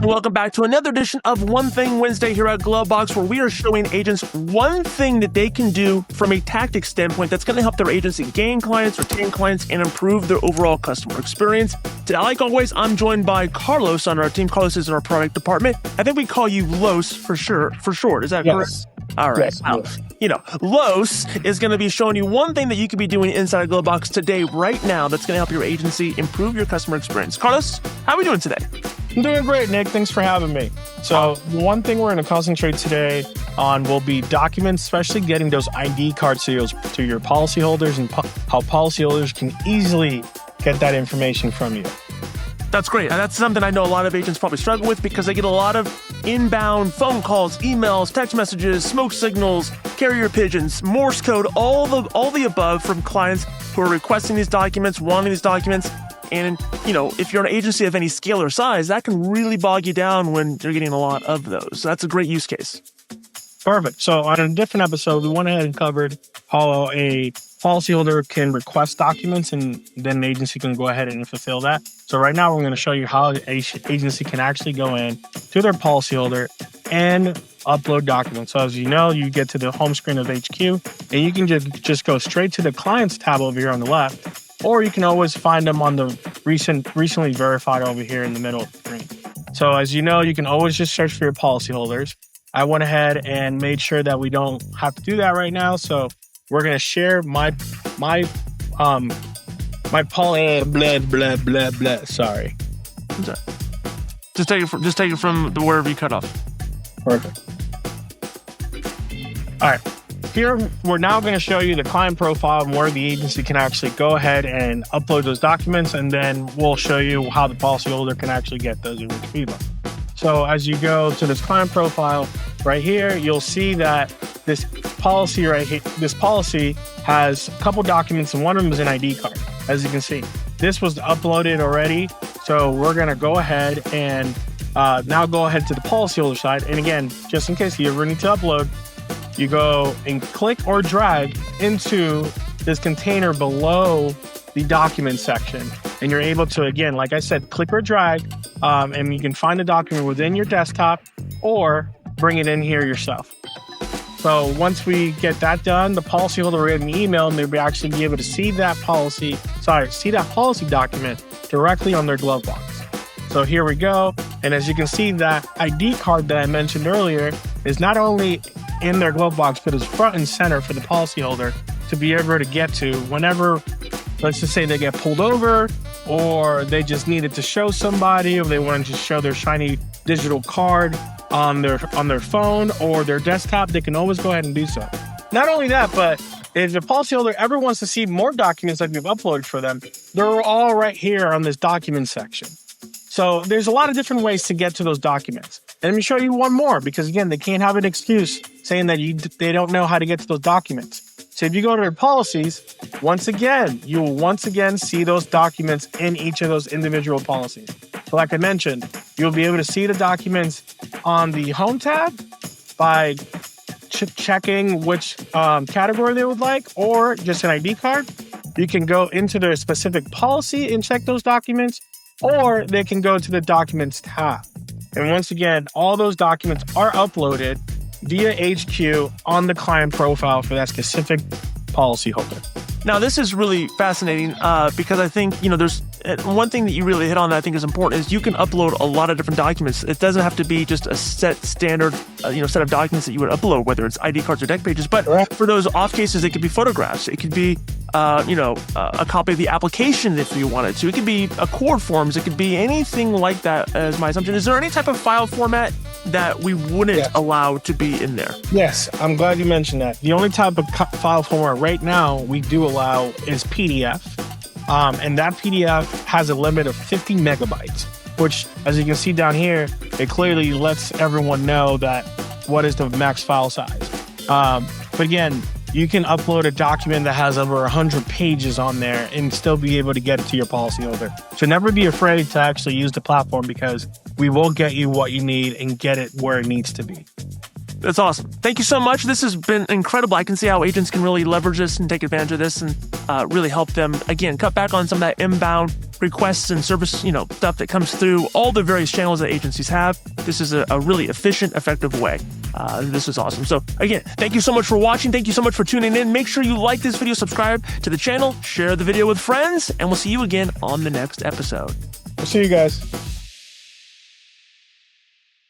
and welcome back to another edition of One Thing Wednesday here at GloveBox, where we are showing agents one thing that they can do from a tactic standpoint that's going to help their agency gain clients, retain clients, and improve their overall customer experience. Today, like always, I'm joined by Carlos on our team. Carlos is in our product department. I think we call you Los for short. Is that correct? All right. Yes, Wow. yes. Los is going to be showing you one thing that you could be doing inside of GloveBox today, right now, that's going to help your agency improve your customer experience. Carlos, how are we doing today? I'm doing great, Nick. Thanks for having me. So one thing we're going to concentrate today on will be documents, especially getting those ID cards to your policyholders and how policyholders can easily get that information from you. That's great. And that's something I know a lot of agents probably struggle with because they get a lot of inbound phone calls, emails, text messages, smoke signals, carrier pigeons, Morse code, all the above from clients who are requesting these documents, wanting these documents. And, if you're an agency of any scale or size, that can really bog you down when you're getting a lot of those. So that's a great use case. Perfect. So on a different episode, we went ahead and covered how a policyholder can request documents and then an agency can go ahead and fulfill that. So right now, we're going to show you how an agency can actually go in to their policyholder and upload documents. So as you know, you get to the home screen of HQ and you can just go straight to the clients tab over here on the left, or you can always find them on the recently verified over here in the middle of the screen. So as you know, you can always just search for your policyholders. I went ahead and made sure that we don't have to do that right now. So we're going to share my Sorry. Just take it from wherever you cut off. Perfect. All right. Here, we're now going to show you the client profile and where the agency can actually go ahead and upload those documents, and then we'll show you how the policyholder can actually get those and retrieve them. So as you go to this client profile right here, you'll see that this policy right here, this policy has a couple documents, and one of them is an ID card. As you can see, this was uploaded already. So we're going to go ahead and now go ahead to the policyholder side. And again, just in case you ever need to upload, you go and click or drag into this container below the document section. And you're able to, again, like I said, click or drag, and you can find the document within your desktop or bring it in here yourself. So once we get that done, the policyholder will get an email and they'll actually be able to see that policy document directly on their GloveBox. So here we go. And as you can see, that ID card that I mentioned earlier is not only in their GloveBox, but is front and center for the policyholder to be able to get to whenever, let's just say they get pulled over, or they just needed to show somebody, or they want to just show their shiny digital card on their phone or their desktop, they can always go ahead and do so. Not only that, but if the policyholder ever wants to see more documents that we've uploaded for them, they're all right here on this document section. So there's a lot of different ways to get to those documents. And let me show you one more, because again, they can't have an excuse saying that they don't know how to get to those documents. So if you go to their policies, you will see those documents in each of those individual policies. So like I mentioned, you'll be able to see the documents on the home tab by checking which category they would like, or just an ID card. You can go into their specific policy and check those documents, or they can go to the documents tab. And once again, all those documents are uploaded via HQ on the client profile for that specific policyholder. Now, this is really fascinating because I think, there's one thing that you really hit on that I think is important is you can upload a lot of different documents. It doesn't have to be just a standard set of documents that you would upload, whether it's ID cards or deck pages. But for those off cases, it could be photographs. It could be, a copy of the application if you wanted to. It could be core forms. It could be anything like that, as my assumption. Is there any type of file format that we wouldn't allow to be in there? Yes, I'm glad you mentioned that. The only type of file format right now we do allow is PDF. And that PDF has a limit of 50 megabytes, which, as you can see down here, it clearly lets everyone know that what is the max file size. But again, you can upload a document that has over 100 pages on there and still be able to get it to your policyholder. So never be afraid to actually use the platform, because we will get you what you need and get it where it needs to be. That's awesome. Thank you so much. This has been incredible. I can see how agents can really leverage this and take advantage of this and really help them, again, cut back on some of that inbound requests and service, stuff that comes through all the various channels that agencies have. This is a really efficient, effective way. This is awesome. So again, thank you so much for watching. Thank you so much for tuning in. Make sure you like this video, subscribe to the channel, share the video with friends, and we'll see you again on the next episode. We'll see you guys.